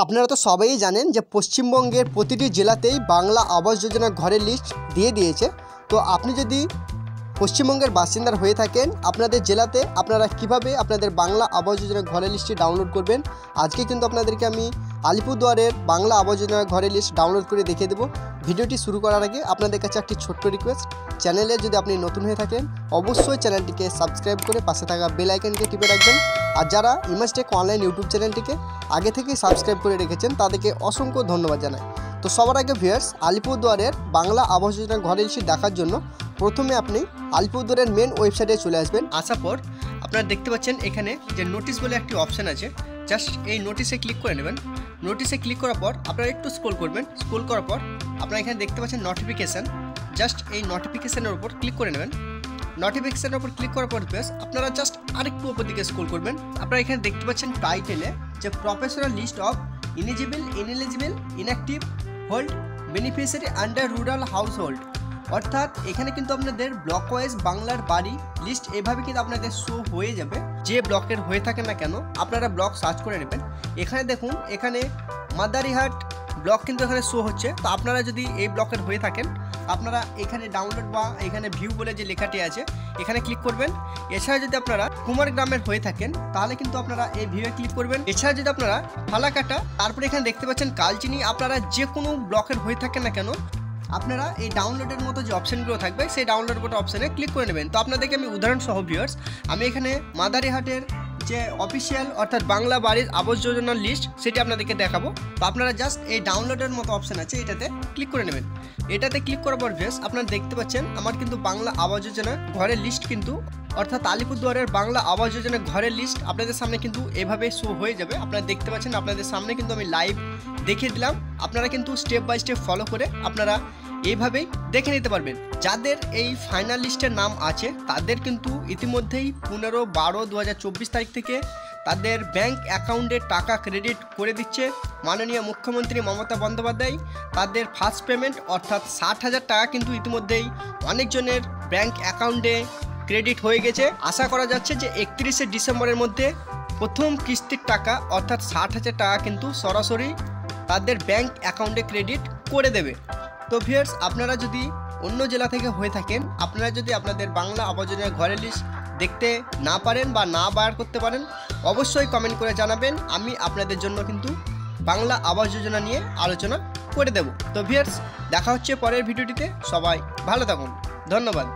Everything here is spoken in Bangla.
আপনারা তো সবাই জানেন যে পশ্চিমবঙ্গের প্রতিটি জেলাতেই বাংলা আবাস যোজনা ঘরের লিস্ট দিয়ে দিয়েছে। তো আপনি যদি পশ্চিমবঙ্গের বাসিন্দার হয়ে থাকেন, আপনাদের জেলাতে আপনারা কিভাবে আপনাদের বাংলা আবাস যোজনা ঘরের লিস্টটি ডাউনলোড করবেন, আজকে কিন্তু আপনাদেরকে আমি আলিপুরদুয়ারের বাংলা আবাস যোজনা ঘরের লিস্ট ডাউনলোড করে দেখিয়ে দেবো। ভিডিওটি শুরু করার আগে আপনাদের কাছে একটি ছোট্ট রিকোয়েস্ট, চ্যানেলে যদি আপনি নতুন হয়ে থাকেন অবশ্যই চ্যানেলটিকে সাবস্ক্রাইব করে পাশে থাকা বেল আইকনকে টিপে রাখবেন। আর যারা ইমাজটেক অনলাইন ইউটিউব চ্যানেলটিকে আগে থেকেই সাবস্ক্রাইব করে রেখেছেন তাদেরকে অসংখ্য ধন্যবাদ জানাই। তো সবার আগে ভিউয়ার্স, আলিপুরদুয়ারের বাংলা আবাস যোজনা ঘরের লিস্ট দেখার জন্য প্রথমে আপনি আলিপুরদুয়ারের মেন ওয়েবসাইটে চলে আসবেন। আসার পর আপনারা দেখতে পাচ্ছেন এখানে যে নোটিশ বলে একটি অপশান আছে, জাস্ট এই নোটিশে ক্লিক করে নেবেন। নোটিশে ক্লিক করার পর আপনারা একটু স্ক্রল করবেন। স্ক্রল করার পর আপনারা এখানে দেখতে পাচ্ছেন নোটিফিকেশান, জাস্ট এই নোটিফিকেশানের উপর ক্লিক করে নেবেন। নোটিফিকেশানের উপর ক্লিক করার পর আপনারা জাস্ট আরেকটু উপর দিকে স্ক্রল করবেন। আপনারা এখানে দেখতে পাচ্ছেন টাইটেলে যে professional list of ineligible inactive hold beneficiary under rural household, অর্থাৎ এখানে কিন্তু আপনাদের ব্লক ওয়াইজ বাংলার বাড়ি লিস্ট এভাবে কিন্তু আপনাদের শো হয়ে যাবে। যে ব্লকের হয়ে থাকে না কেন আপনারা ব্লক সার্চ করে নেবেন। এখানে দেখুন, এখানে মাদারিহাট ব্লক কিন্তু এখানে শো হচ্ছে। তো আপনারা যদি এই ব্লকের হয়ে থাকেন আপনারা এখানে ডাউনলোড বা এখানে ভিউ বলে যে লেখাটি আছে এখানে ক্লিক করবেন। এছাড়া যদি আপনারা কুমারগ্রামের হয়ে থাকেন তাহলে কিন্তু আপনারা এই ভিউয়ে ক্লিক করবেন। এছাড়া যদি আপনারা ফালাকাটা, তারপরে এখানে দেখতে পাচ্ছেন কালচিনি, আপনারা যে কোনো ব্লকের হয়ে থাকেন না কেন আপনারা এই ডাউনলোডের মতো যে অপশানগুলো থাকবে সেই ডাউনলোড মতো অপশানে ক্লিক করে নেবেন। তো আপনাদেরকে আমি উদাহরণ সহ ভিউয়ার্স, আমি এখানে মাদারিহাটের যে অফিসিয়াল অর্থাৎ বাংলা বাড়ির আবাস যোজনার লিস্ট সেটি আপনাদেরকে দেখাবো। তো আপনারা জাস্ট এই ডাউনলোডের মতো অপশান আছে এটাতে ক্লিক করে নেবেন। এটাতে ক্লিক করার পর ভিউয়ার্স আপনারা দেখতে পাচ্ছেন আমার কিন্তু বাংলা আবাস যোজনা ঘরের লিস্ট কিন্তু অর্থাৎ আলিপুরদুয়ারের বাংলা আবাস যোজনা ঘরের লিস্ট আপনাদের সামনে কিন্তু এভাবে শো হয়ে যাবে। আপনারা দেখতে পাচ্ছেন, আপনাদের সামনে কিন্তু আমি লাইভ দেখিয়ে দিলাম। আপনারা কিন্তু স্টেপ বাই স্টেপ ফলো করে আপনারা এইভাবেই দেখে নিতে পারবেন। যাদের এই ফাইনাল লিস্টের নাম আছে তাদের কিন্তু ইতিমধ্যেই 15/12/2024 তারিখ থেকে তাদের ব্যাংক অ্যাকাউন্টে টাকা ক্রেডিট করে দিচ্ছে মাননীয় মুখ্যমন্ত্রী মমতা বন্দ্যোপাধ্যায়। তাদের ফার্স্ট পেমেন্ট অর্থাৎ 60,000 টাকা কিন্তু ইতিমধ্যেই অনেকজনের ব্যাংক অ্যাকাউন্টে ক্রেডিট হয়ে গেছে। আশা করা যাচ্ছে যে 31শে ডিসেম্বরের মধ্যে প্রথম কিস্তির টাকা অর্থাৎ 60,000 টাকা কিন্তু সরাসরি তাদের ব্যাংক অ্যাকাউন্টে ক্রেডিট করে দেবে। তো ভিউয়ার্স, আপনারা যদি অন্য জেলা থেকে হয়ে থাকেন, আপনারা যদি আপনাদের বাংলা আবাস যোজনা ঘরের লিস্ট দেখতে না পারেন বা না বার করতে পারেন অবশ্যই কমেন্ট করে জানাবেন। আমি আপনাদের জন্য কিন্তু বাংলা আবাস যোজনা নিয়ে আলোচনা করে দেব। তো ভিউয়ার্স, দেখা হচ্ছে পরের ভিডিওটিতে। সবাই ভালো থাকুন, ধন্যবাদ।